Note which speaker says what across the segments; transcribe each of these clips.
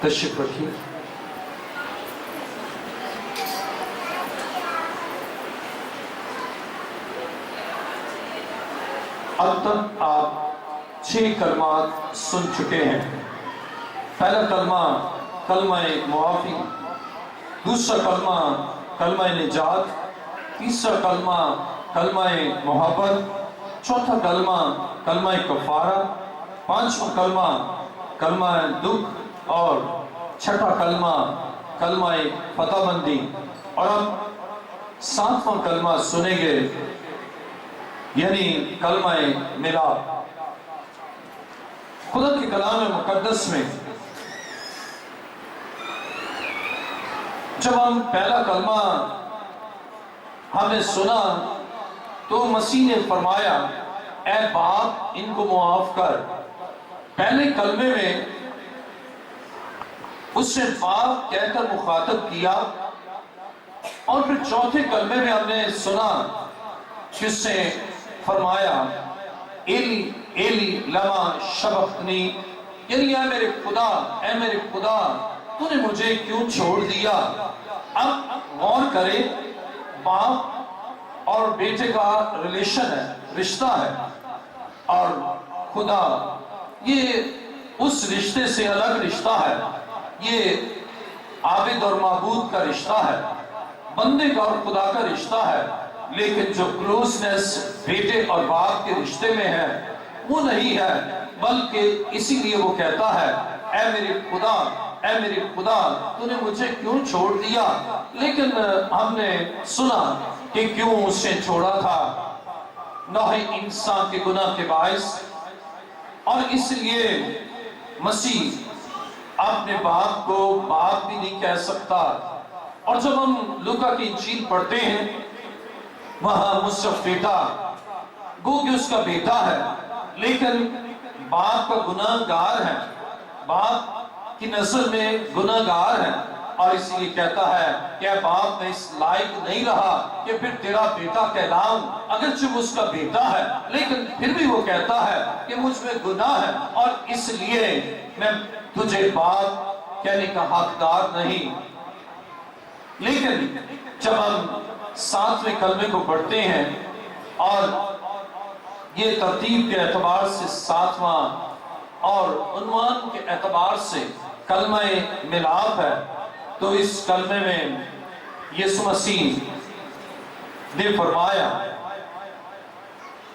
Speaker 1: تشریف رکھیے. اب تک آپ 6 کلمات سن چکے ہیں. پہلا کلمہ کلمہ معافی، دوسرا کلمہ کلمہ نجات، تیسرا کلمہ کلمہ محبت، چوتھا کلمہ کلمہ کفارہ، پانچواں کلمہ کلمہ دکھ، اور چھٹا کلمہ کلمہ فتح بندی. اور اب 7واں کلمہ سنیں گے، یعنی کلمہ ملاپ. خدا کے کلام مقدس میں جب ہم پہلا کلمہ ہم نے سنا تو مسیح نے فرمایا اے باپ ان کو معاف کر. پہلے کلمے میں اس نے باپ کہہ کر مخاطب کیا، اور پھر چوتھے کلمے میں ہم نے سنا کہ اس نے فرمایا ایلی ایلی لما شبختنی، یعنی اے میرے خدا تو نے مجھے کیوں چھوڑ دیا. اب غور کرے، باپ اور بیٹے کا ریلیشن ہے، رشتہ ہے، اور خدا یہ اس رشتے سے الگ رشتہ ہے. یہ عابد اور معبود کا رشتہ ہے، بندے کا اور خدا کا رشتہ ہے. لیکن جو کلوزنس بیٹے اور باپ کے رشتے میں ہے وہ نہیں ہے، بلکہ اسی لیے وہ کہتا ہے اے میرے خدا تو نے مجھے کیوں چھوڑ دیا. لیکن ہم نے سنا کہ کیوں اس نے چھوڑا تھا، نوح انسان کے گناہ کے باعث. اور اس لیے مسیح اپنے باپ کو باپ بھی نہیں کہہ سکتا. اور جب ہم لوکا کی انجیل پڑھتے ہیں وہاں مصرف بیٹا گو کہ اس کا بیٹا ہے، لیکن باپ کا گناہ گار ہے، باپ کی نسل میں گناہ گار ہے. اور اسی لیے کہتا ہے کہ اے باپ میں اس لائق نہیں رہا کہ پھر تیرا بیٹا کہلاؤں. اگرچہ وہ اس کا بیٹا ہے لیکن پھر بھی وہ کہتا ہے کہ مجھ میں گناہ ہے، اور اس لیے میں تجھے باپ کہنے کا حقدار نہیں. لیکن جب ہم 7ویں کلمے کو پڑھتے ہیں اور یہ ترتیب کے اعتبار سے 7واں اور عنوان کے اعتبار سے کلمہ ملاپ ہے، تو اس کلمے میں یسوع مسیح نے فرمایا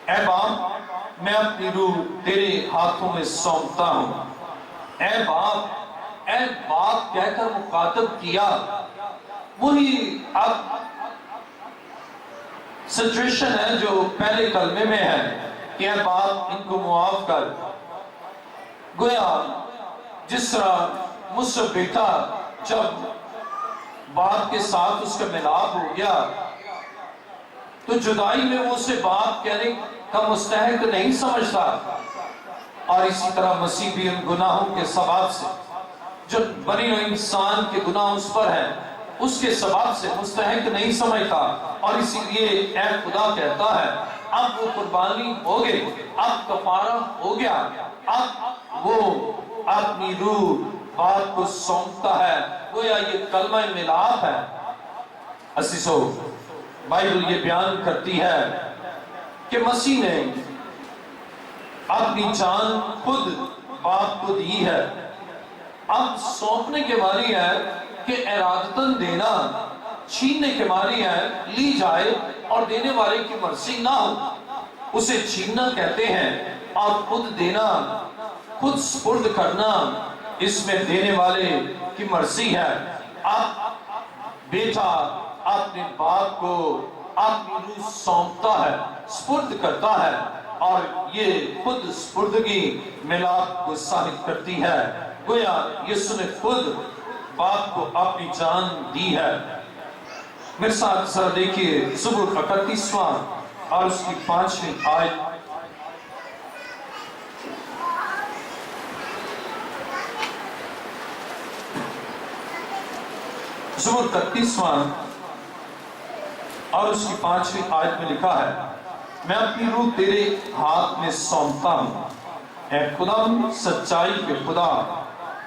Speaker 1: اے باپ میں اپنی روح تیرے ہاتھوں میں سونپتا ہوں. اے باپ کہہ کر مخاطب کیا. وہی اب سچویشن ہے جو پہلے کلمے میں ہے کہ اے باپ ان کو معاف کر. گویا جس طرح مصر بیٹا جب باپ کے ساتھ اس کا ملاپ ہو گیا تو جدائی میں وہ اسے باپ کہنے کا مستحق نہیں سمجھتا. اور اسی طرح مسیح بھی ان گناہوں کے سبب سے جو بنی ہوئی انسان کے گناہ اس پر ہیں اس کے سبب سے مستحق نہیں سمجھتا. اور اسی لیے اے خدا کہتا ہے اب وہ قربانی ہو گئی، اب کفارہ ہو گیا، اب وہ اپنی روح باپ کو سونپتا ہے. گویا یہ کلمہ ملاپ ہے. عزیزو، بائبل یہ بیان کرتی ہے کہ مسیح نے اپنی جان خود باپ کو دی ہے. اب سونپنے کے معنی ہے کہ ارادتاً دینا، چھیننے کے معنی ہے لی جائے اور دینے والے کی مرضی نہ ہو، اسے چھیننا کہتے ہیں. اور خود دینا، خود سپرد کرنا، اس میں دینے والے کی مرضی ہے. اب بیٹا اپنے باپ کو اپنی روح سونپتا ہے، سپرد کرتا ہے، اور یہ خود سپردگی ملاپ کو ثابت کرتی ہے. گویا یسوع نے خود باپ کو اپنی جان دی ہے. میرے ساتھ ذرا دیکھیے زبور 31واں اور اس کی 5ویں آیت. زبور 31واں اور اس کی 5ویں آیت میں لکھا ہے میں اپنی روح تیرے ہاتھ میں سونپتا ہوں. اے خدا سچائی کے خدا،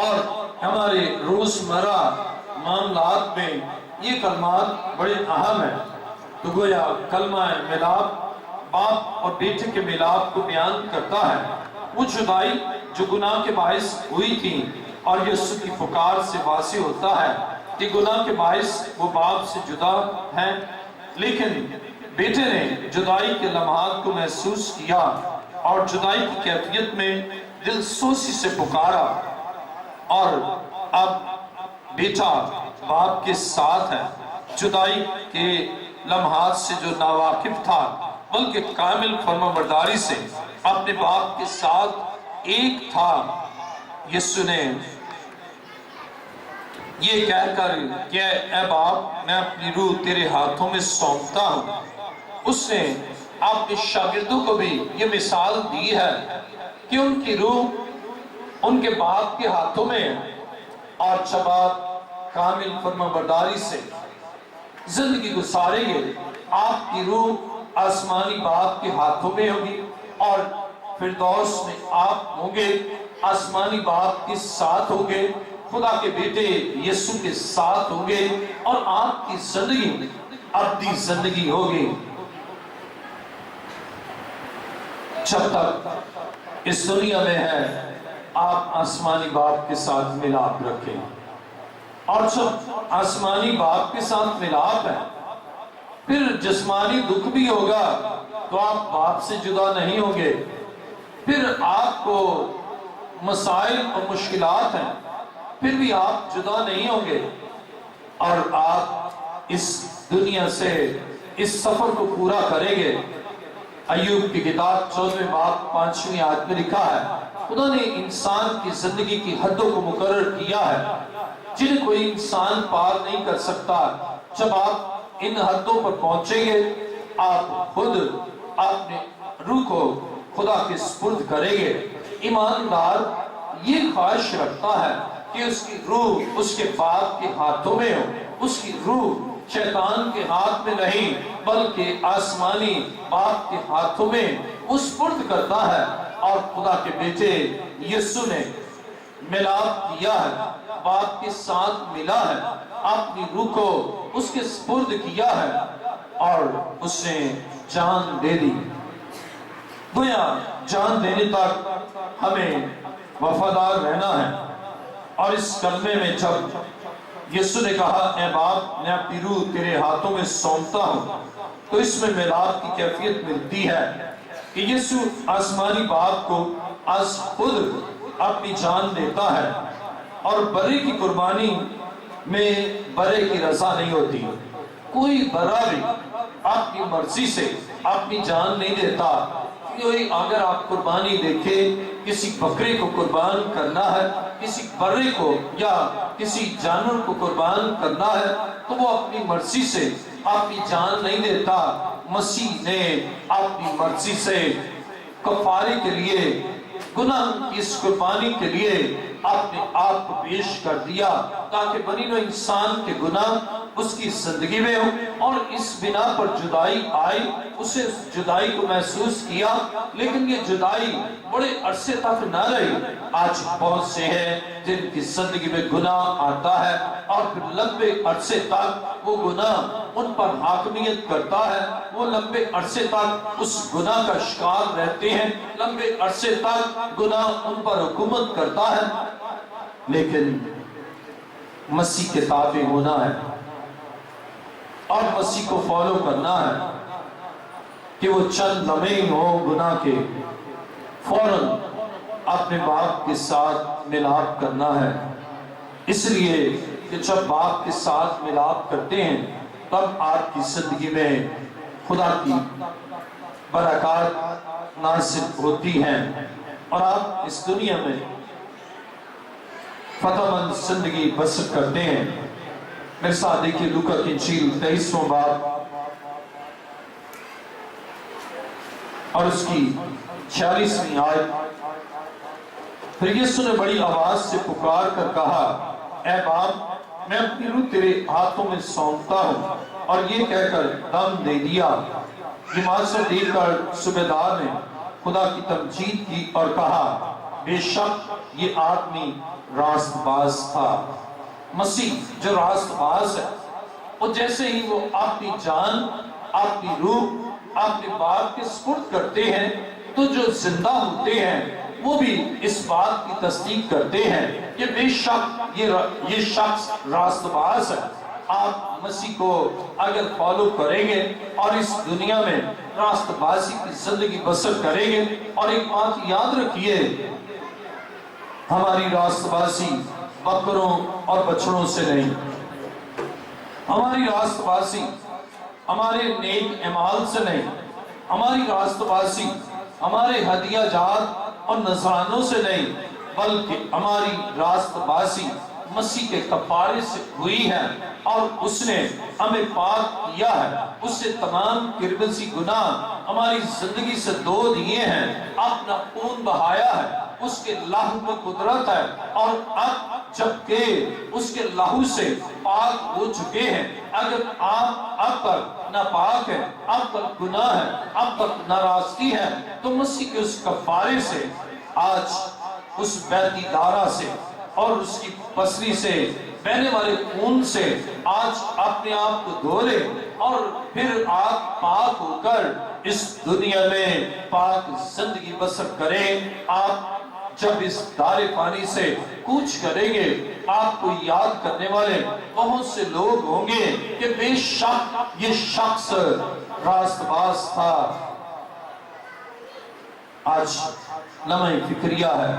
Speaker 1: اور ہمارے روزمرہ معاملات میں یہ کلمات بڑے اہم ہیں۔ تو گویا کلمہ ملاپ باپ اور بیٹے کے ملاپ کو بیان کرتا ہے۔ وہ جدائی جو گناہ کے باعث ہوئی تھی، اور یسوع کی پکار سے واضح ہوتا ہے کہ گناہ کے باعث وہ باپ سے جدا ہیں، لیکن بیٹے نے جدائی کے لمحات کو محسوس کیا اور جدائی کی کیفیت میں دل سوزی سے پکارا، اور اب بیٹا باپ کے ساتھ ہے۔ جدائی کے لمحات سے جو ناواقف تھا، بلکہ کامل فرمانبرداری سے اپنے باپ کے ساتھ ایک تھا، یسوع نے یہ کہہ کر کہ اے باپ میں اپنی روح تیرے ہاتھوں میں سونپتا ہوں، اس نے اپنے شاگردوں کو بھی یہ مثال دی ہے کہ ان کی روح ان کے باپ کے ہاتھوں میں ہے، اور جب آپ کامل فرمانبرداری سے زندگی گزاریں گے، آپ کی روح آسمانی باپ کے ہاتھوں میں ہوگی، اور فردوس میں آپ ہوں گے، آسمانی باپ کے ساتھ ہوں گے، خدا کے بیٹے یسوع کے ساتھ ہوں گے، اور آپ کی زندگی ابدی زندگی ہوگی۔ جب تک اس دنیا میں ہے، آپ آسمانی باپ کے ساتھ ملاپ رکھیں، اور جب آسمانی باپ کے ساتھ ملاپ ہے، پھر جسمانی دکھ بھی ہوگا تو آپ باپ سے جدا نہیں ہوں گے، پھر آپ کو مسائل اور مشکلات ہیں، پھر بھی آپ جدا نہیں ہوں گے، اور آپ اس دنیا سے اس سفر کو پورا کریں گے۔ ایوب کی کتاب 14 باب 5ویں آیت میں لکھا ہے، خدا نے انسان کی زندگی کی حدوں کو مقرر کیا ہے جنہیں کوئی انسان پار نہیں کر سکتا۔ جب آپ ان حدوں پر پہنچیں گے، آپ خود اپنے روح کو خدا کے سپرد کریں گے۔ ایماندار یہ خواہش رکھتا ہے کہ اس کی روح اس کے باپ کے ہاتھوں میں ہو، اس کی روح شیطان کے ہاتھ میں نہیں بلکہ آسمانی باپ کے ہاتھوں میں وہ سپرد کرتا ہے۔ اور خدا کے بیٹے یسوع نے ملاپ کیا ہے، باپ کے ساتھ ملا ہے، اپنی روح کو اس کے سپرد کیا ہے، اور اس نے جان دے دی۔ گویا جان دینے تک ہمیں وفادار رہنا ہے، اور اس کلمے میں جب یسوع نے کہا اے باپ میں اپنی روح تیرے ہاتھوں میں سونپتا ہوں، تو اس میں ملاپ کی کیفیت ملتی ہے کہ یسوع آسمانی باپ کو از خود اپنی جان دیتا ہے، اور برے کی قربانی میں برے کی رضا نہیں ہوتی۔ کوئی برا بھی اپنی مرضی سے اپنی جان نہیں دیتا۔ اگر آپ قربانی دیکھیں، کسی بکرے کو قربان کرنا ہے، کسی برے کو یا کسی جانور کو قربان کرنا ہے، تو وہ اپنی مرضی سے اپنی جان نہیں دیتا۔ مسیح نے اپنی مرضی سے کفارے کے لیے، گناہ کی اس قربانی کے لیے اپنے آپ کو پیش کر دیا، تاکہ بنی نوع انسان کے گناہ اس کی زندگی میں ہو، اور اس بنا پر جدائی آئی، اسے جدائی کو محسوس کیا، لیکن یہ جدائی بڑے عرصے تک نہ رہی۔ آج بہت سے ہیں جن کی زندگی میں گناہ آتا ہے، اور پھر لمبے عرصے تک وہ گناہ ان پر حاکمیت کرتا ہے، وہ لمبے عرصے تک اس گناہ کا شکار رہتے ہیں، لمبے عرصے تک گناہ ان پر حکومت کرتا ہے۔ لیکن مسیح کے تابع ہونا ہے، اور مسیح کو فالو کرنا ہے کہ وہ چند لمحے ہو گناہ کے، فوراً اپنے باپ کے ساتھ ملاپ کرنا ہے۔ اس لیے کہ جب باپ کے ساتھ ملاپ کرتے ہیں، تب آپ کی زندگی میں خدا کی برکات نازل ہوتی ہیں، اور آپ اس دنیا میں فتح مند زندگی بسر کرتے ہیں۔ میرے ساتھ دیکھیے لوکا کی انجیل 23واں باب اور اس کی 46ویں آیت۔ پھر یسوع نے بڑی آواز سے پکار کر کہا اے باپ میں اپنی روح تیرے ہاتھوں میں سونپتا ہوں، اور یہ کہہ کر دم دے دیا۔ نماز سے دیکھ کر صوبیدار نے خدا کی تمجید کی اور کہا بے شک یہ آدمی راست باز تھا۔ مسیح جو راست باز ہے، وہ جیسے ہی وہ آپ کی جان، آپ کی روح، آپ کے باپ کے سپرد کرتے ہیں تو جو زندہ ہوتے ہیں وہ بھی اس بات کی تصدیق کرتے ہیں کہ بے شک یہ شخص راست باز ہے۔ آپ مسیح کو اگر فالو کریں گے اور اس دنیا میں راست بازی کی زندگی بسر کریں گے، اور ایک بات یاد رکھیے، ہماری راست بازی بکروں اور بچڑوں سے نہیں، ہماری راست بازی ہمارے نیک اعمال سے نہیں، ہماری راست بازی ہمارے ہدیہ جات اور نذرانوں سے نہیں، بلکہ ہماری راست بازی مسیح کے کفارے سے ہوئی ہے، اور اس نے ہمیں پاک کیا ہے، اس سے تمام کربسی گناہ ہماری زندگی سے دھو دیے ہیں، اپنا خون بہایا ہے، اس کے لہو میں قدرت ہے، اور اب جبکہ اس کے لہو سے پاک ہو چکے ہیں، اگر آپ اب تک ناپاک ہیں، اب تک گناہ ہے، اب تک ناراضگی ہے، تو مسیح کے اس کفارے سے آج اس بیتی دارہ سے اور اس کی پسلی سے بہنے والے خون سے آج اپنے آپ کو دھو لے، اور پھر آپ پاک ہو کر اس دنیا میں پاک زندگی بسر کریں۔ آپ جب اس دار فانی سے کوچ کریں گے، آپ کو یاد کرنے والے بہت سے لوگ ہوں گے کہ بے شک یہ شخص راست باز تھا۔ آج لمحہ فکریہ ہے،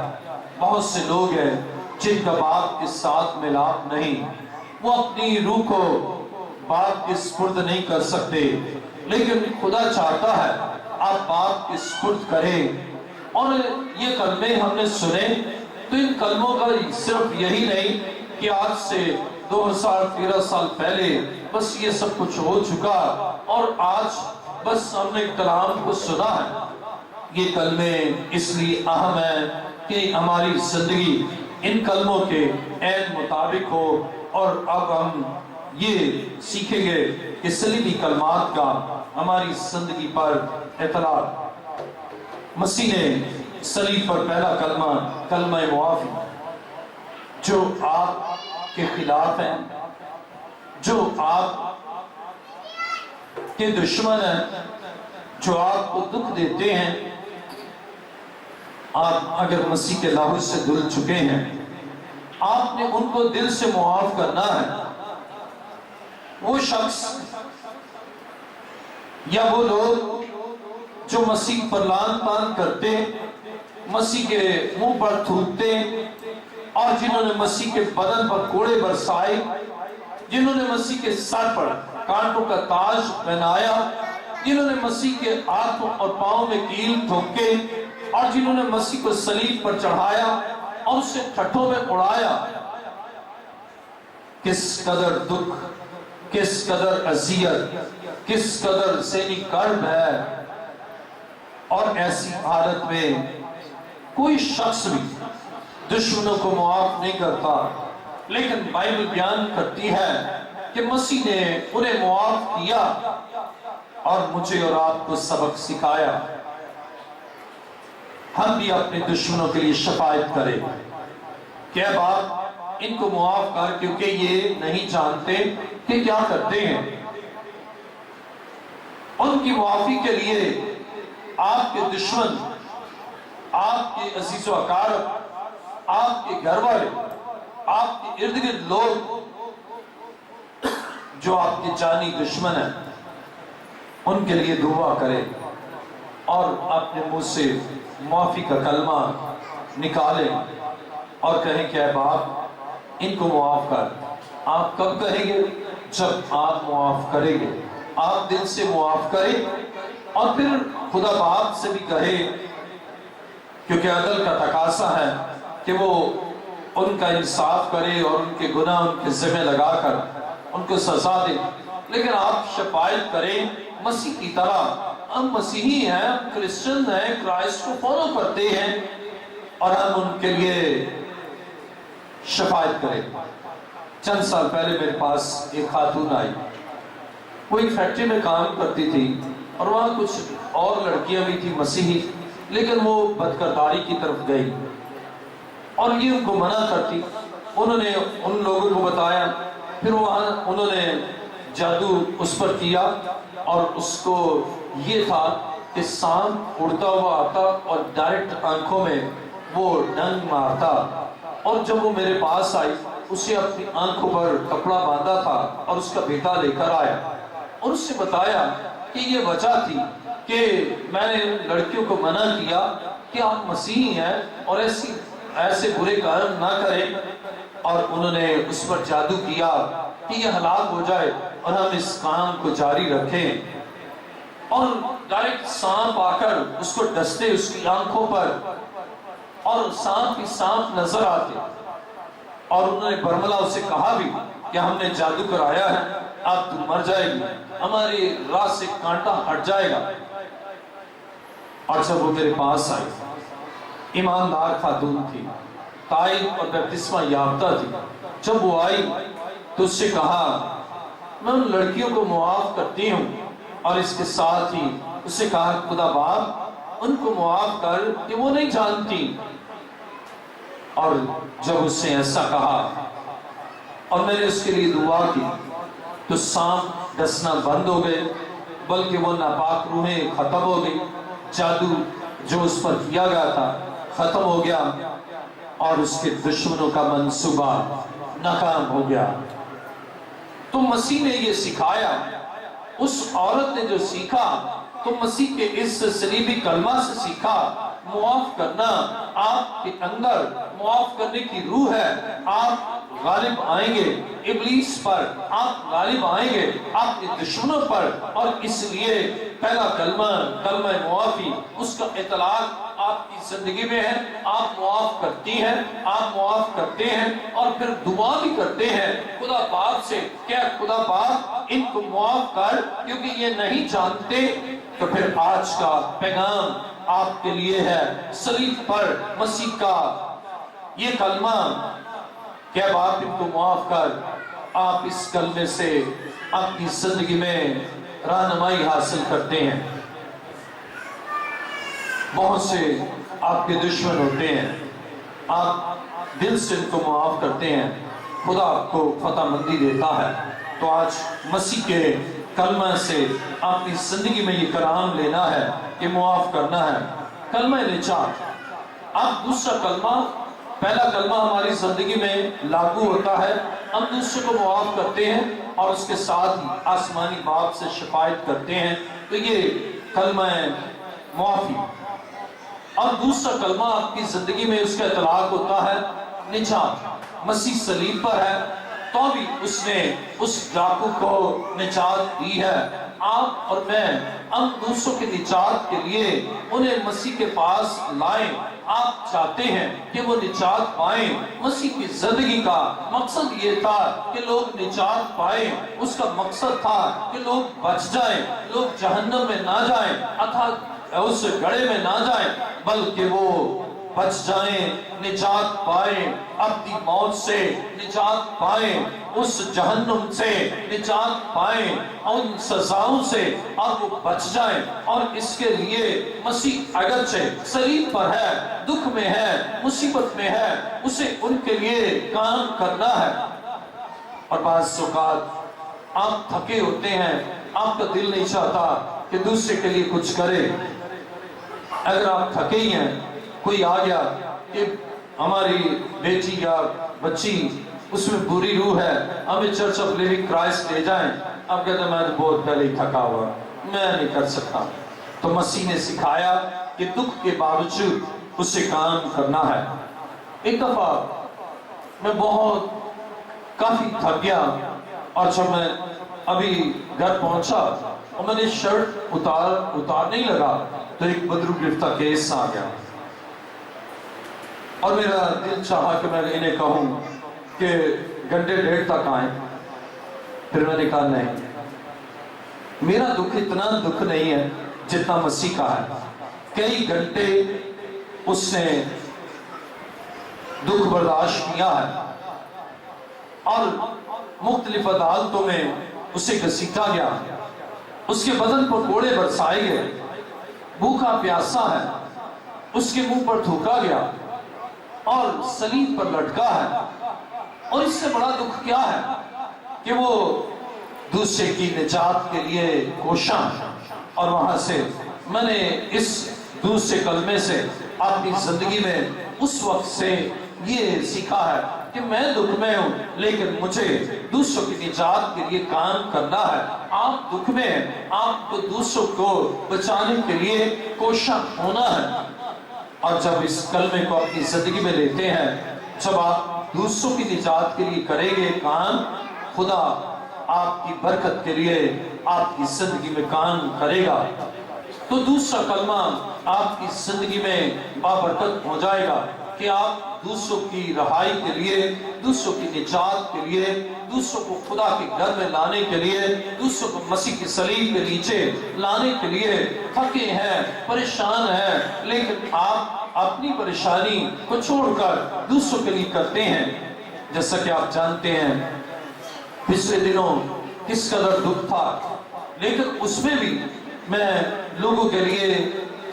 Speaker 1: بہت سے لوگ ہیں جن کا باپ کے ساتھ ملاپ نہیں، وہ اپنی روح کو باپ کے سپرد نہیں کر سکتے، لیکن خدا چاہتا ہے آپ باپ کے سپرد کریں۔ اور یہ کلمے ہم نے سنے تو ان کلموں کا صرف یہی نہیں کہ آج سے 2013 سال پہلے بس یہ سب کچھ ہو چکا اور آج بس ہم نے کلام کو سنا ہے۔ یہ کلمے اس لیے اہم ہیں کہ ہماری زندگی ان کلموں کے عین مطابق ہو، اور اب ہم یہ سیکھیں گے کہ صلیبی کلمات کا ہماری زندگی پر اطلاع۔ مسیح نے صلیب پر پہلا کلمہ، کلمہ معافی، جو آپ کے خلاف ہیں، جو آپ کے دشمن ہیں، جو آپ کو دکھ دیتے ہیں، آپ اگر مسیح کے لہو سے دھل چکے ہیں، آپ نے ان کو دل سے معاف کرنا ہے۔ وہ شخص یا وہ لوگ جو مسیح پر لعن طعن کرتے، مسیح کے منہ پر تھوکتے، اور جنہوں نے مسیح کے بدن پر کوڑے برسائے، جنہوں نے مسیح کے سر پر کانٹوں کا تاج پہنایا، جنہوں نے مسیح کے ہاتھوں اور پاؤں میں کیل ٹھوکے، اور جنہوں نے مسیح کو صلیب پر چڑھایا اور اسے ٹھٹھوں میں اڑایا، کس قدر دکھ، کس قدر اذیت، کس قدر ذہنی کرب ہے۔ اور ایسی حالت میں کوئی شخص بھی دشمنوں کو معاف نہیں کرتا، لیکن بائبل بیان کرتی ہے کہ مسیح نے انہیں معاف کیا اور مجھے اور آپ کو سبق سکھایا۔ ہم بھی اپنے دشمنوں کے لیے شفاعت کریں کہ اے باپ ان کو معاف کر، کیونکہ یہ نہیں جانتے کہ کیا کرتے ہیں۔ ان کی معافی کے لیے آپ کے دشمن، آپ کے عزیز و اقارب، آپ کے گھر والے، آپ کے ارد گرد لوگ جو آپ کے جانی دشمن ہیں، ان کے لیے دعا کریں اور اپنے منہ سے معافی کا کلمہ نکالیں اور کہیں کہ اے باپ ان کو معاف کر۔ آپ کب کہیں گے؟ جب آپ معاف کریں گے، آپ دل سے معاف کریں، اور پھر خدا باپ سے بھی کہے، کیونکہ عدل کا تقاضا ہے کہ وہ ان کا انصاف کرے اور ان کے گناہ ان کے ذمہ لگا کر ان کو سزا دے، لیکن آپ شفاعت کریں مسیح کی طرح۔ ہم مسیحی ہیں، ہم کرسچن ہیں، کرائسٹ کو فالو کرتے ہیں، اور ہم ان کے لیے شفاعت کریں۔ چند سال پہلے میرے پاس ایک خاتون آئی، وہ ایک فیکٹری میں کام کرتی تھی، اور وہاں کچھ اور لڑکیاں بھی تھی مسیحی، لیکن وہ بدکرداری کی طرف گئی، اور یہ ان کو منع کرتی. انہوں نے ان لوگوں کو بتایا. پھر وہاں انہوں نے جادو اس پر کیا اور اس کو یہ تھا کہ سانپ اڑتا ہوا آتا اور ڈائریکٹ آنکھوں میں وہ ڈنگ مارتا. اور جب وہ میرے پاس آئی اسے اپنی آنکھوں پر کپڑا باندھا تھا اور اس کا بیٹا لے کر آیا اور اس سے بتایا کہ یہ وجہ تھی کہ میں نے لڑکیوں کو منع کیا کہ آپ مسیحی ہیں اور ایسے برے کام نہ کریں. اور انہوں نے اس پر جادو کیا کہ یہ ہلاک ہو جائے اور ہم اس کام کو جاری رکھیں. اور ڈائریکٹ سانپ آ کر اس کو ڈستے اس کی آنکھوں پر اور سانپ کی سانپ نظر آتے. اور انہوں نے برملا اسے کہا بھی کہ ہم نے جادو کرایا ہے, اب تو مر جائے گی, ہماری راہ سے کانٹا ہٹ جائے گا. اور جب وہ میرے پاس آئی, ایماندار خاتون تھی, تائب اور بپتسمہ یافتہ تھی. جب وہ آئی تو اس سے کہا میں ان لڑکیوں کو معاف کرتی ہوں, اور اس کے ساتھ ہی اس سے کہا خدا باپ ان کو معاف کر کہ وہ نہیں جانتی. اور جب اس نے ایسا کہا اور میں نے اس کے لیے دعا کی تو سانپ ڈسنا بند ہو گئے, بلکہ وہ ناپاک روحیں ختم ہو گئی. جادو جو اس پر کیا گیا تھا ختم ہو گیا اور اس کے دشمنوں کا منصوبہ ناکام ہو گیا. تو مسیح نے یہ سکھایا, اس عورت نے جو سیکھا تو مسیح کے اس صلیبی کلمہ سے سیکھا. معاف کرنا آپ کے اندر معاف کرنے کی روح ہے. آپ غالب آئیں گے ابلیس پر, آپ غالب آئیں گے آپ کے دشمنوں پر. اور اس لیے پہلا کلمہ معافی, اس کا اطلاق آپ کی زندگی میں ہے. آپ معاف کرتی ہیں, آپ معاف کرتے ہیں اور پھر دعا بھی کرتے ہیں خدا باپ سے, کیا خدا باپ ان کو معاف کر کیونکہ یہ نہیں جانتے. تو پھر آج کا پیغام آپ کے لیے ہے صلیب پر مسیح کا یہ کلمہ کہ اب آپ ان کو معاف کر آپ اس کلمے سے اپنی زندگی میں رہنمائی حاصل کرتے ہیں. بہت سے آپ کے دشمن ہوتے ہیں, آپ دل سے ان کو معاف کرتے ہیں, خدا آپ کو فتح مندی دیتا ہے. تو آج مسیح کے کلمہ سے اپنی زندگی میں یہ کلام لینا ہے کہ معاف کرنا ہے. کلمہ نجات. اب دوسرا کلمہ, پہلا کلمہ ہماری زندگی میں لاگو ہوتا ہے, ہم دوسرے کو معاف کرتے ہیں اور اس کے ساتھ ہی آسمانی باپ سے شفاعت کرتے ہیں. تو یہ کلمہ معافی. اور دوسرا کلمہ آپ کی زندگی میں اس کا اطلاق ہوتا ہے نجات. مسیح صلیب پر ہے تو بھی اس نے اس ڈاکو کو نجات دی ہے. آپ اور میں ہم دوسروں کی نجات کے لیے انہیں مسیح کے پاس لائیں. آپ چاہتے ہیں کہ وہ نجات پائیں. مسیح کی زندگی کا مقصد یہ تھا کہ لوگ نجات پائیں. اس کا مقصد تھا کہ لوگ بچ جائیں, لوگ جہنم میں نہ جائیں, اس گڑھے میں نہ جائیں, بلکہ وہ بچ جائیں, نجات پائیں, اپنی موت سے نجات پائیں, اس جہنم سے نجات پائیں, ان سزاؤں سے اور وہ بچ جائیں. اور اس کے لیے مسیح اگرچہ صلیب پر ہے, دکھ میں ہے, مصیبت میں ہے, اسے ان کے لیے کام کرنا ہے. اور بعض اوقات آپ تھکے ہوتے ہیں, آپ کا دل نہیں چاہتا کہ دوسرے کے لیے کچھ کرے. اگر آپ تھکے ہی ہیں, کوئی آ گیا کہ ہماری بیٹی یا بچی اس میں بری روح ہے, ہمیں چرچ آف لیونگ کرائسٹ لے جائیں. آپ کہتے ہیں میں تو بہت پہلے ہی تھکا ہوا, میں نہیں کر سکتا. تو مسیح نے سکھایا کہ دکھ کے باوجود اس سے کام کرنا ہے. ایک دفعہ میں کافی تھک گیا اور جب میں ابھی گھر پہنچا اور میں نے شرٹ اتارنے ہی لگا تو ایک بدرو گرفتہ کیس آ گیا. اور میرا دل چاہا کہ میں انہیں کہوں کہ گھنٹے ڈیڑھ تک آئیں. پھر میں نے کہا نہیں, میرا دکھ اتنا دکھ نہیں ہے جتنا مسیح کا ہے. کئی گھنٹے اس نے دکھ برداشت کیا ہے اور مختلف عدالتوں میں اسے گھسیٹا گیا, اس کے بدن پر کوڑے برسائے گئے, بھوکا پیاسا ہے, اس کے منہ پر تھوکا گیا. اور صلیب پر لٹکا ہے، اور اس سے بڑا دکھ کیا ہے کہ وہ دوسرے کی نجات کے لیے کوشاں۔ اور وہاں سے میں نے اس دوسرے کلمے سے اپنی زندگی میں اس وقت سے یہ سیکھا ہے کہ میں دکھ میں ہوں لیکن مجھے دوسروں کی نجات کے لیے کام کرنا ہے۔ آپ دکھ میں ہیں، آپ کو دوسروں کو بچانے کے لیے کوشاں ہونا ہے۔ اور جب اس کلمے کو اپنی زندگی میں لیتے ہیں، جب آپ دوسروں کی نجات کے لیے کریں گے کام، خدا آپ کی برکت کے لیے آپ کی زندگی میں کام کرے گا۔ تو دوسرا کلمہ آپ کی زندگی میں بابرکت ہو جائے گا کہ آپ دوسروں کی رہائی کے لیے، دوسروں کی نجات کے لیے، دوسروں کو خدا کے گھر میں لانے کے لیے، دوسروں کو مسیح کی صلیب کے نیچے لانے کے لیے تھکے ہیں، پریشان ہیں، لیکن آپ اپنی پریشانی کو چھوڑ کر دوسروں کے لیے کرتے ہیں۔ جیسا کہ آپ جانتے ہیں پچھلے دنوں کس قدر دکھ تھا، لیکن اس میں بھی میں لوگوں کے لیے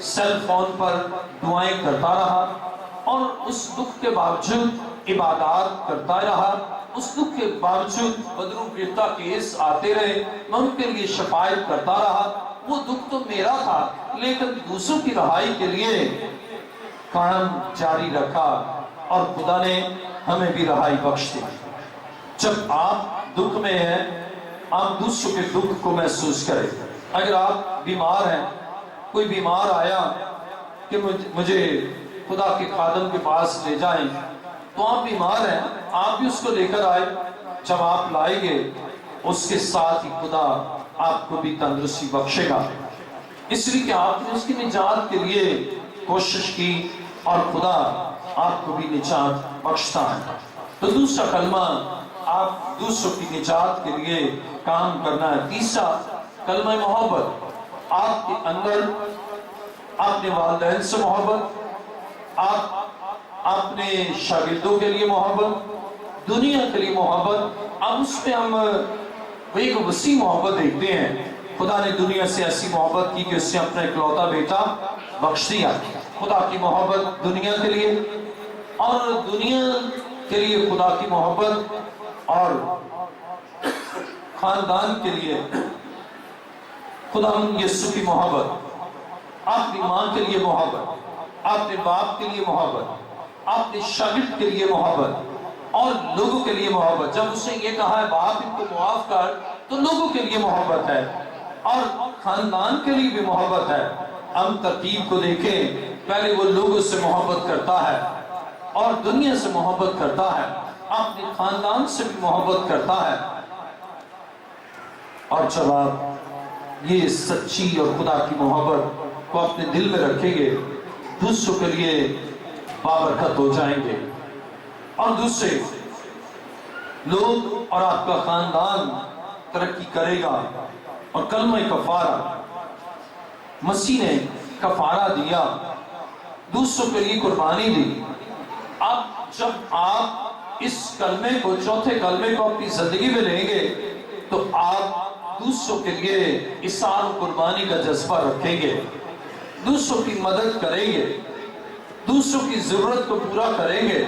Speaker 1: سیل فون پر دعائیں کرتا رہا، اور اس دکھ کے باوجود عبادات کرتا رہا، اس دکھ کے باوجود بدروں گرتا کیس آتے رہے، میں ان کے لیے شفاعت کرتا رہا۔ وہ دکھ تو میرا تھا لیکن دوسروں کی رہائی کے لیے کام جاری رکھا، اور خدا نے ہمیں بھی رہائی بخش دی۔ جب آپ دکھ میں ہیں، آپ دوسروں کے دکھ کو محسوس کریں۔ اگر آپ بیمار ہیں، کوئی بیمار آیا کہ مجھے خدا کے خادم کے پاس لے جائیں، تو آپ بیمار ہیں، آپ بھی اس کو لے کر آئے۔ جب آپ لائیں گے اس کے ساتھ ہی خدا آپ کو بھی تندرستی بخشے گا، اس لیے کہ آپ نے اس کی نجات کے لیے کوشش کی، اور خدا آپ کو بھی نجات بخشتا ہے۔ تو دوسرا کلمہ آپ دوسروں کی نجات کے لیے کام کرنا ہے۔ تیسرا کلمہ محبت، آپ کے اندر اپنے والدین سے محبت، آپ اپنے شاگردوں کے لیے محبت، دنیا کے لیے محبت۔ اب اس میں ہم ایک وسیع محبت دیکھتے ہیں۔ خدا نے دنیا سے ایسی محبت کی کہ اس نے اپنا اکلوتا بیٹا بخش دیا۔ خدا کی محبت دنیا کے لیے، اور دنیا کے لیے خدا کی محبت، اور خاندان کے لیے خدا یسوع کی محبت، اپنی ماں کے لیے محبت، اپنے باپ کے لیے محبت، اپنے شاگرد کے لیے محبت، اور لوگوں کے لیے محبت۔ جب اس نے یہ کہا ہے باپ ان کو معاف کر، تو لوگوں کے لیے محبت ہے، اور خاندان کے لیے بھی محبت ہے۔ ہم ترتیب کو دیکھیں، پہلے وہ لوگوں سے محبت کرتا ہے، اور دنیا سے محبت کرتا ہے، اپنے خاندان سے بھی محبت کرتا ہے۔ اور جب آپ یہ سچی اور خدا کی محبت کو اپنے دل میں رکھیں گے، دوسروں کے لیے بابرکت ہو جائیں گے، اور دوسرے لوگ اور آپ کا خاندان ترقی کرے گا۔ اور کلمہ کفارہ، مسیح نے کفارہ دیا، دوسروں کے لیے قربانی دی۔ اب جب آپ اس کلمے کو، چوتھے کلمے کو اپنی زندگی میں لیں گے، تو آپ دوسروں کے لیے احسان و قربانی کا جذبہ رکھیں گے، دوسروں کی مدد کریں گے، دوسروں کی ضرورت کو پورا کریں گے،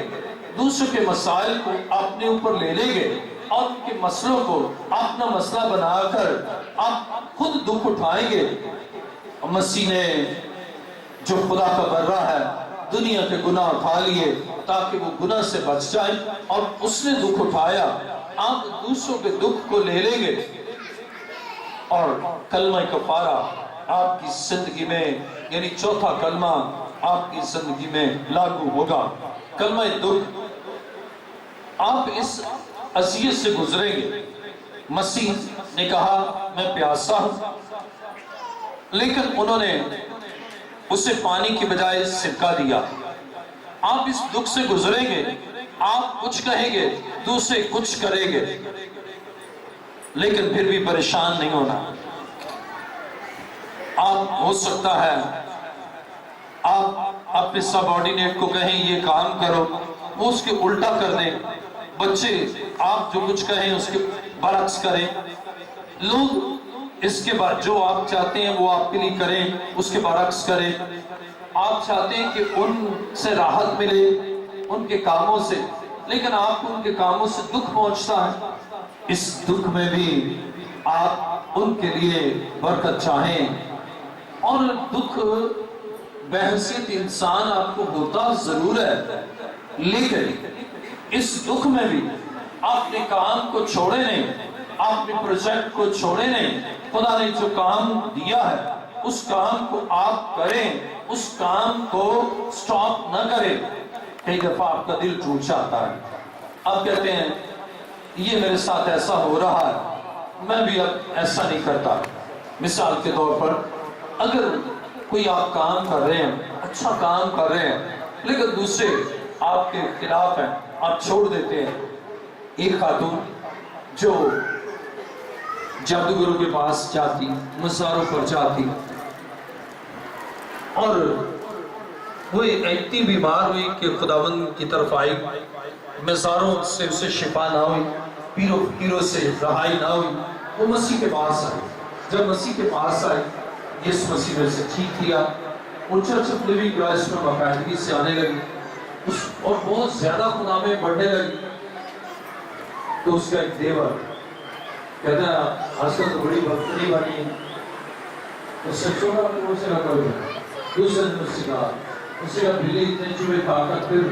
Speaker 1: دوسروں کے مسائل کو اپنے اوپر لے لیں گے، اور ان کے مسئلوں کو اپنا مسئلہ بنا کر آپ خود دکھ اٹھائیں گے۔ مسیح نے جو خدا کا برہ ہے، دنیا کے گناہ اٹھا لیے تاکہ وہ گناہ سے بچ جائیں، اور اس نے دکھ اٹھایا۔ آپ دوسروں کے دکھ کو لے لیں گے، اور کلمہ کفارہ آپ کی زندگی میں، یعنی چوتھا کلمہ آپ کی زندگی میں لاگو ہوگا۔ کلمہ دکھ، آپ اس اذیت سے گزریں گے۔ مسیح نے کہا میں پیاسا ہوں، لیکن انہوں نے اسے پانی کی بجائے سرکہ دیا۔ آپ اس دکھ سے گزریں گے، آپ کچھ کہیں گے، دوسرے کچھ کریں گے، لیکن پھر بھی پریشان نہیں ہونا۔ آپ ہو سکتا ہے آپ اپنے سب آرڈینیٹ کو کہیں یہ کام کرو، وہ اس کے الٹا کر دیں۔ بچے آپ جو کچھ کہیں اس کے برعکس کریں۔ لوگ اس کے بعد جو آپ چاہتے ہیں وہ آپ کے لیے کریں، اس کے برعکس کریں۔ آپ چاہتے ہیں کہ ان سے راحت ملے، ان کے کاموں سے، لیکن آپ کو ان کے کاموں سے دکھ پہنچتا ہے، اس دکھ میں بھی آپ ان کے لیے برکت چاہیں۔ اور دکھ بحیثیت انسان آپ کو ہوتا ضرور ہے، لیکن اس دکھ میں بھی آپ اپنے کام کو چھوڑے نہیں، آپ اپنے پروجیکٹ کو چھوڑے نہیں۔ خدا نے جو کام دیا ہے اس کام کو آپ کریں، اس کام کو سٹاپ نہ کریں۔ کئی دفعہ آپ کا دل ٹوٹ جاتا ہے، آپ کہتے ہیں یہ میرے ساتھ ایسا ہو رہا ہے، میں بھی اب ایسا نہیں کرتا۔ مثال کے طور پر اگر کوئی آپ کام کر رہے ہیں، اچھا کام کر رہے ہیں، لیکن دوسرے آپ کے خلاف ہیں، آپ چھوڑ دیتے ہیں۔ ایک خاتون جو جادوگروں کے پاس جاتی، مزاروں پر جاتی، اور وہ اتنی بیمار ہوئی کہ خداوند کی طرف آئی، مزاروں سے اسے شفا نہ ہوئی، پیروں سے رہائی نہ ہوئی، وہ مسیح کے پاس آئی۔ جب مسیح کے پاس آئی، یسوع مسیح نے اسے ٹھیک کیا، وہ چرچ آف لیونگ کرائسٹ میں باقاعدگی سے آنے لگی اور بہت زیادہ خدا میں بڑھنے لگی۔ تو اس کا ایک دیور کہتا ہے آج کل تو بڑی بختری بنی ہے، اس سے چھوٹا وہ سے لگا ہوئے، دوسرے نے اس سے کہا، اس سے کہا بلی اتنے چوہے کھا کر پھر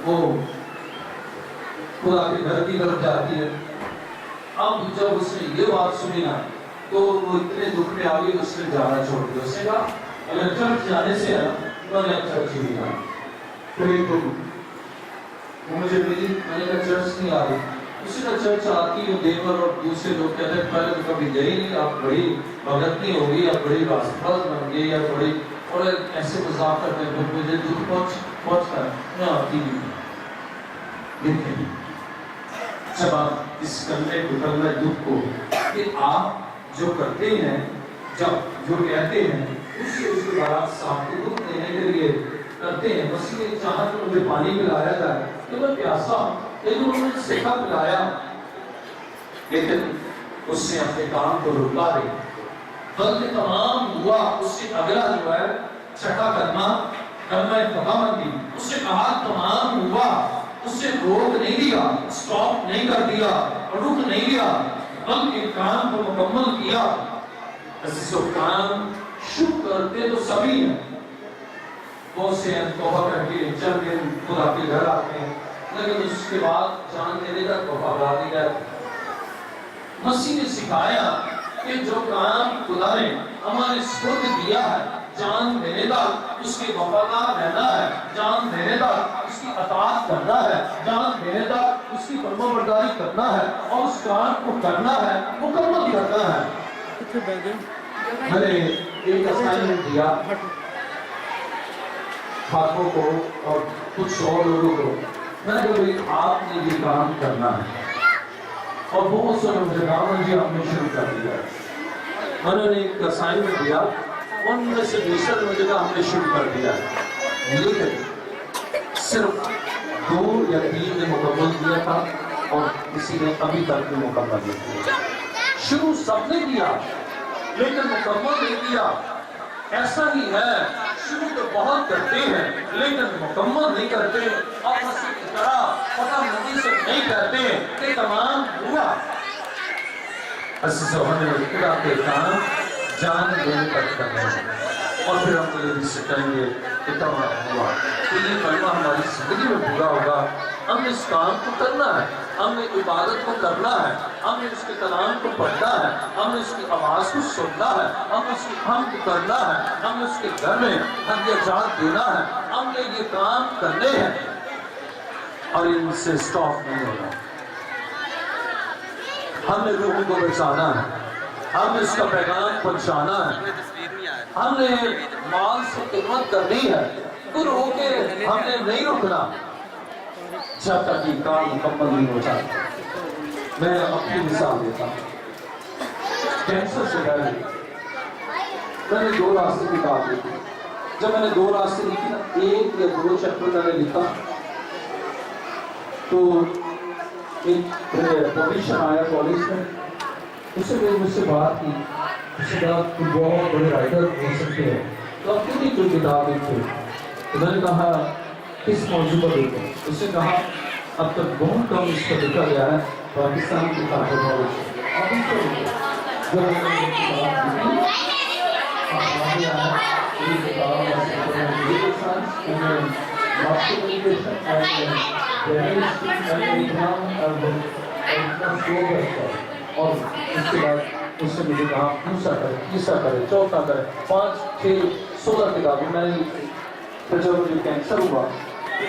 Speaker 1: وہ خدا کے گھر کی طرف جاتی ہے۔ اب جب اس نے یہ بات سنی نا تو وہ اتنے دکھ میں آ گئی، اس نے جانا چھوڑ دیا۔ اس نے کہا اگر چرچ جانے سے ہے تو میں چرچ ہی جانا، پھر ایک وہ مجھے ملی، میں نے کہا چرچ نہیں آ رہی۔ اسی طرح چرچ آتی ہے، دیور اور دوسرے لوگ کہتے ہیں پہلے تو کبھی گئی نہیں، آپ بڑی بھگتنی ہوگی، آپ بڑی راستہ بن گئی، یا بڑی، اور ایسے مذاق کرتے ہیں، مجھے دکھ پہنچتا ہے، میں آتی نہیں۔ لیکن جب آپ اس کرنے دکھ کو کہ آپ جو کرتے ہیں، جب جو کہتے ہیں اس کے بعد آپ کو دکھ دینے کے لیے کرتے ہیں۔ مسیح نے چاہا کہ مجھے پانی پلایا جائے کہ میں پیاسا ہوں، لیکن انہوں نے سیکھا پلایا، لیکن اس نے اپنے کام کو رکا دیا، بلکہ تمام ہوا۔ اس سے اگلا جو ہے چھٹا کرنا خداوندی، اس نے کہا تمام ہوا، اس نے روک نہیں دیا، سٹاپ نہیں کر دیا، رک نہیں دیا، بلکہ کام کو مکمل کیا۔ عزیزو، کام شروع کرتے تو سبھی ہیں، بہت سے توبہ کر کے چند دن خدا کے گھر آتے ہیں، لیکن اس کے بعد جان دینے تک وفادار نہیں رہتے۔ مسیح نے سکھایا کہ جو کام خدا نے ہمارے سپرد کیا ہے، جان دینے تک اس کے وفادار رہنا ہے، جان دینے تک اس کی اطاعت کرنا ہے، جان دینے تک اس کی فرمانبرداری کرنا ہے، اور اس کام کو کرنا ہے، مکمل کرنا ہے۔ میں نے ایک اسائنمنٹ دیا خاتموں کو اور کچھ اور لوگوں کو، میں نے کہا آپ نے یہ کام کرنا ہے، اور بہت سے لوگ مجھے کہا جی ہم نے شروع کر دیا۔ میں نے ایک اسائنمنٹ دیا، ان میں سے دوسرے نے مجھے کہا ہم نے شروع کر دیا، لیکن صرف 2 یا 3 نے مکمل کیا تھا، اور کسی نے ابھی تک بھی مکمل نہیں کیا۔ شروع سب نے کیا لیکن مکمل نہیں کیا۔ ایسا ہی ہے، شروع تو بہت کرتے ہیں لیکن مکمل نہیں کرتے، اور مسیح کی طرح خدا مندی سے نہیں کرتے کہ تمام ہوا۔ عزیزو، ہمیں خدا کے کام جان دینے تک کرنا ہے، اور پھر ہم یہ بھی سکھائیں گے کہ تمام ہوا، کہ یہ کلمہ ہماری زندگی میں پورا ہوگا۔ ہم نے اس کام کو کرنا ہے، ہم نے عبادت کو کرنا ہے، ہم نے اس کے کلام کو پڑھنا ہے، ہم نے اس کی آواز کو سننا ہے، ہم نے اس کی حمد کرنا ہے، ہم نے اس کے گھر میں ہدیہ جات دینا ہے، ہم نے یہ کام کرنے ہیں، اور ان سے سٹاپ نہیں ہونا۔ ہم نے لوگوں کو بچانا ہے، ہم نے اس کا پیغام پہنچانا ہے، ہم نے مال سے خدمت کرنی ہے، تو رو کے ہم نے نہیں رکنا جب تک یہ کام مکمل نہیں ہو جاتا۔ میں اپنی مثال دیتا ہوں، کینسر سے پہلے میں نے 2 راستے نکال دیے تھے۔ جب میں نے 2 راستے لکھی نا، 1 یا 2 چیپٹر میں نے لکھا، تو ایک پوزیشن آیا کالج میں، اس سے مجھ سے بات کی، اس سے کہا تم بہت بڑے رائٹر ہو سکتے ہیں، تو اب کیوں نہیں کوئی کتاب لکھتے؟ تو میں نے کہا
Speaker 2: اس موضوع پر دیکھیں. اس نے کہا اب تک بہت کم اس پر لکھا گیا ہے پاکستان کی طاقت اور اب اس پر دیکھیں جو میں نے اور اس کے بعد اس سے مجھے کہا دوسرا کرے تیسرا کرے چوتھا کرے 5 6 16 کتابیں میں نے لکھی. پھر جب مجھے کینسر ہوا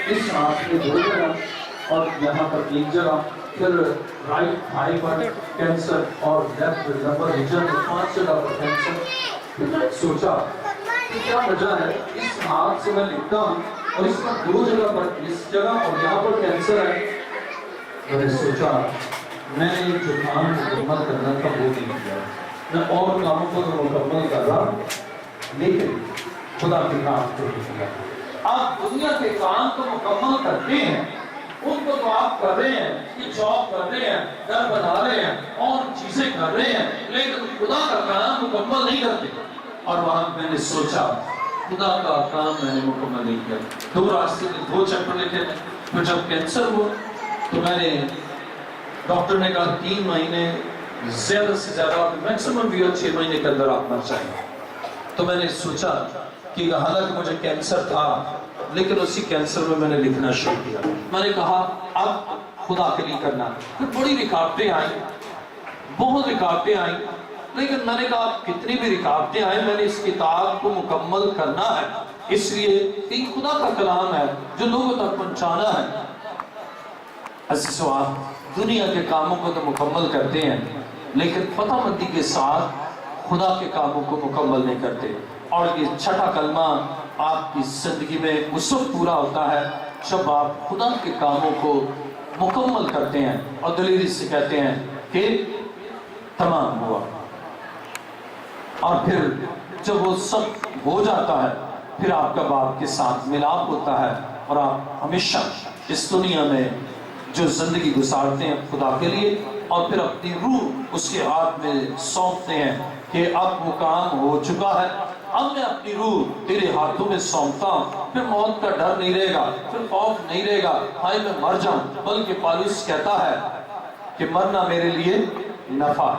Speaker 2: اس آنکھ میں 2 جگہ اور یہاں پر 1 جگہ, پھر رائٹ تھائی پر کینسر اور لیفٹ لمبر ریجن میں 5 جگہ پر کینسر. پھر میں نے سوچا کہ کیا وجہ ہے اس ہاتھ سے میں لکھتا ہوں اور اس پر 2 جگہ پر اس جگہ اور یہاں پر کینسر ہے. میں نے سوچا میں نے جو کام مکمل کرنا تھا وہ نہیں کیا, میں اور کاموں کو تو مکمل کر رہا لیکن خدا کے کام کو نہیں کیا. آپ دنیا کے کام کو مکمل کرتے ہیں, ان کو تو آپ کر رہے ہیں, یہ جاب کر رہے ہیں, گھر بنا رہے ہیں اور چیزیں کر رہے ہیں, لیکن خدا کا کام مکمل نہیں کرتے. اور وہاں میں نے سوچا خدا کا کام میں نے مکمل نہیں کیا. 2 راستے میں 2 چیپٹر لکھے. پھر جب کینسر ہوا تو میں نے ڈاکٹر نے کہا 3 مہینے زیادہ سے زیادہ میکسیمم بھی 6 مہینے کے اندر آپ مر جائیں. تو میں نے سوچا کہ حالانکہ مجھے کینسر تھا لیکن اسی کینسر میں نے لکھنا شروع کیا. میں نے کہا اب خدا کے لیے کرنا. پھر بڑی رکاوٹیں آئیں, بہت رکاوٹیں آئیں, لیکن میں نے کہا کتنی بھی رکاوٹیں آئیں میں نے اس کتاب کو مکمل کرنا ہے, اس لیے کہ خدا کا کلام ہے جو لوگوں تک پہنچانا ہے. عزیزو آپ دنیا کے کاموں کو تو مکمل کرتے ہیں لیکن فتح مندی کے ساتھ خدا کے کاموں کو مکمل نہیں کرتے. اور یہ چھٹا کلمہ آپ کی زندگی میں اس وقت پورا ہوتا ہے جب آپ خدا کے کاموں کو مکمل کرتے ہیں اور دلیری سے کہتے ہیں کہ تمام ہوا. اور پھر جب وہ سب ہو جاتا ہے پھر آپ کا باپ کے ساتھ ملاپ ہوتا ہے اور آپ ہمیشہ اس دنیا میں جو زندگی گزارتے ہیں خدا کے لیے اور پھر اپنی روح اس کے ہاتھ میں سونپتے ہیں کہ اب وہ کام ہو چکا ہے, اب میں اپنی روح تیرے ہاتھوں میں سونپتا ہوں. پھر موت کا ڈر نہیں رہے گا, پھر خوف نہیں رہے گا ہائے میں مر جاؤں, بلکہ پالوس کہتا ہے کہ مرنا میرے لیے نفع.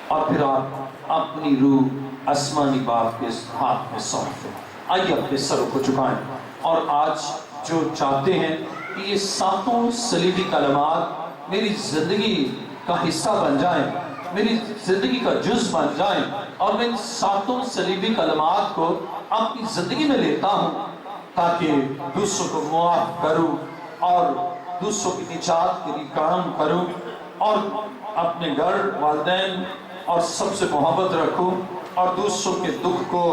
Speaker 2: اور پھر آپ اپنی روح آسمانی باپ کے ہاتھ میں سونپتے ہیں. آئیے اپنے سروں کو جھکائیں اور آج جو چاہتے ہیں کہ یہ 7 صلیبی کلمات میری زندگی کا حصہ بن جائیں, میری زندگی کا جز بن جائیں اور میں ان 7 صلیبی کلمات کو اپنی زندگی میں لیتا ہوں تاکہ دوسروں کو معاف کروں اور دوسروں کی نجات کے لیے کام کروں اور اپنے گھر والدین اور سب سے محبت رکھوں اور دوسروں کے دکھ کو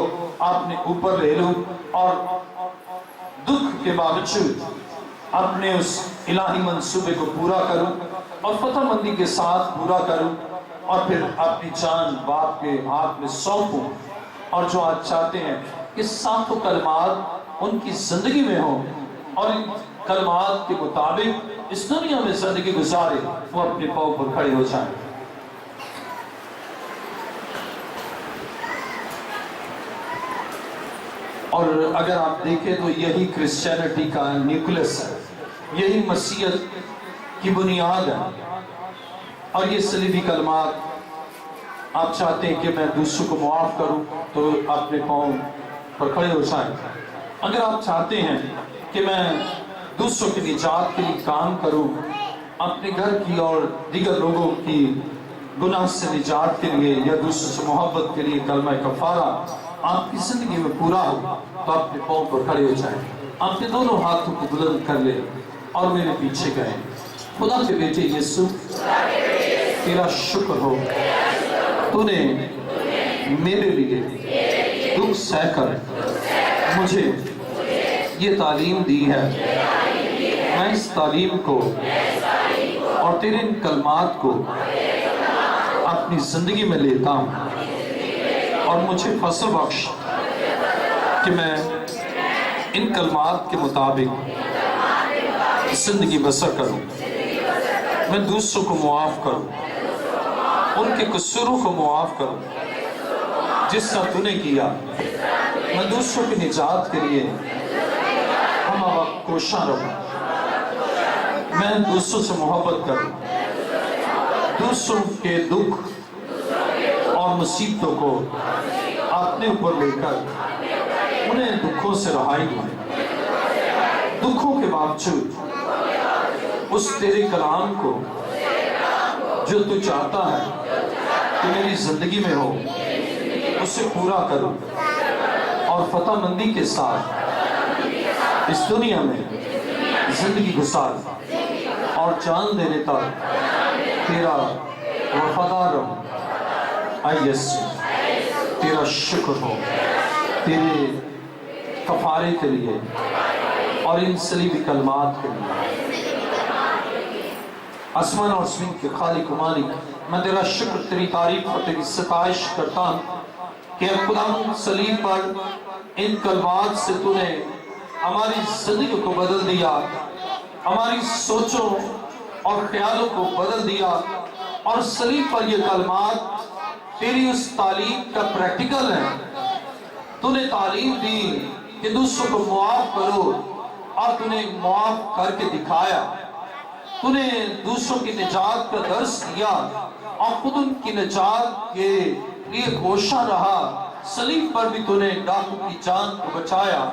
Speaker 2: اپنے اوپر لے لوں اور دکھ کے باوجود اپنے اس الہی منصوبے کو پورا کروں اور فتح مندی کے ساتھ پورا کروں اور پھر اپنی جان باپ کے ہاتھ میں سونپوں. اور جو آج چاہتے ہیں کہ 7 کلمات ان کی زندگی میں ہوں اور ان کلمات کے مطابق اس دنیا میں زندگی گزارے, وہ اپنے پاؤں پر کھڑے ہو جائیں. اور اگر آپ دیکھیں تو یہی کرسچینٹی کا نیوکلس ہے, یہی مسیحیت کی بنیاد ہے. اور یہ صلیبی کلمات آپ چاہتے ہیں کہ میں دوسروں کو معاف کروں تو اپنے پاؤں پر کھڑے ہو جائیں. اگر آپ چاہتے ہیں کہ میں دوسروں کی نجات کے لیے کام کروں, اپنے گھر کی اور دیگر لوگوں کی گناہ سے نجات کے لیے یا دوسروں سے محبت کے لیے کلمہ کفارہ آپ کی زندگی میں پورا ہو تو اپنے پاؤں پر کھڑے ہو جائیں. اپنے دونوں ہاتھوں کو بلند کر لیں اور میرے پیچھے گئے. خدا کے بیٹے یسوع تیرا شکر ہو, تو نے میرے لیے دکھ سہ کر مجھے یہ تعلیم دی ہے. میں اس تعلیم کو اور تیرے ان کلمات کو اپنی زندگی میں لیتا ہوں اور مجھے فضل بخش کہ میں ان کلمات کے مطابق زندگی بسر کروں. میں دوسروں کو معاف کروں, ان کے قصوروں کو معاف کروں جس طرح تو نے کیا. میں دوسروں کی نجات کے لیے
Speaker 1: کوشاں رہوں، میں دوسروں سے محبت کروں، دوسروں کے دکھ اور مصیبتوں کو اپنے اوپر لے کر انہیں دکھوں سے رہائی دوں، دکھوں کے باوجود اس تیرے کلام کو جو تو چاہتا ہے کہ میری زندگی میں ہو اسے پورا کروں اور فتح مندی کے ساتھ اس دنیا میں زندگی گزار اور جان دینے تک تیرا وفادار رہوں۔ اے یسوع، تیرا شکر ہو تیرے کفارے کے لیے اور ان صلیبی کلمات کے لیے۔ آسمان اور زمین کے خالق و مالک، میں تیرا شکر، تیری تعریف اور تیری ستائش کرتا ہوں کہ خداوند صلیب پر ان کلمات سے تو نے ہماری زندگی کو بدل دیا، ہماری سوچوں اور خیالوں کو بدل دیا، اور صلیب پر یہ کلمات تیری اس تعلیم کا پریکٹیکل ہے۔ تو نے تعلیم دی کہ دوسروں کو معاف کرو اور تو نے معاف کر کے دکھایا، تو نے دوسروں کی نجات کا درس دیا اور خود ان کی نجات کے لیے کوشاں رہا۔ صلیب پر بھی تو نے ڈاکو کی جان کو بچایا،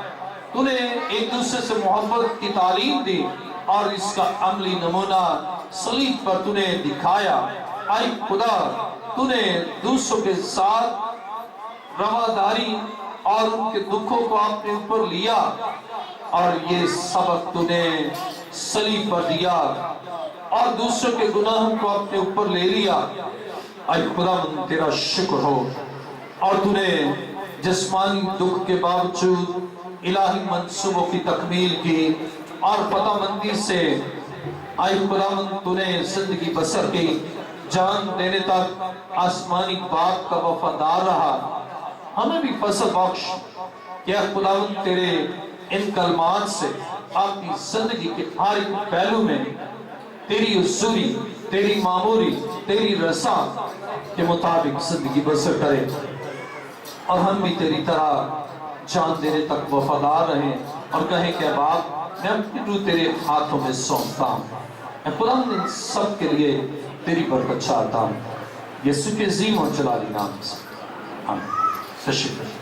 Speaker 1: تو نے ایک دوسرے سے محبت کی تعلیم دی اور اس کا عملی نمونہ صلیب پر تو نے دکھایا۔ اے خدا، تو نے دوسروں کے ساتھ رواداری اور ان کے دکھوں کو اپنے اوپر لیا اور یہ سبق تو نے صلیب پر دیا اور دوسروں کے گناہوں کو اپنے اوپر لے لیا۔ اے خدا من تیرا شکر ہو، اور تو نے جسمانی دکھ کے باوجود الہی منصوبوں کی تکمیل کی اور فتح مندی سے اے خدا من تو نے زندگی بسر کی، جان دینے تک آسمانی باپ کا وفادار رہا۔ ہمیں بھی فضل بخش کہ اے خداوند تیرے ان کلمات سے اپنی زندگی کے ہر ایک پہلو میں تیری حضوری، تیری معموری، تیری رضا کے مطابق زندگی بسر کرے، اور ہم بھی تیری طرح جان دینے تک وفادار رہیں اور کہیں کہ اے باپ، میں اپنی روح تیرے ہاتھوں میں سونپتا ہوں۔ اے خداوند ان سب کے لیے تیری برکت چاہتا ہوں، یسوع کے عظیم اور جلالی نام سے آمین۔ تشریف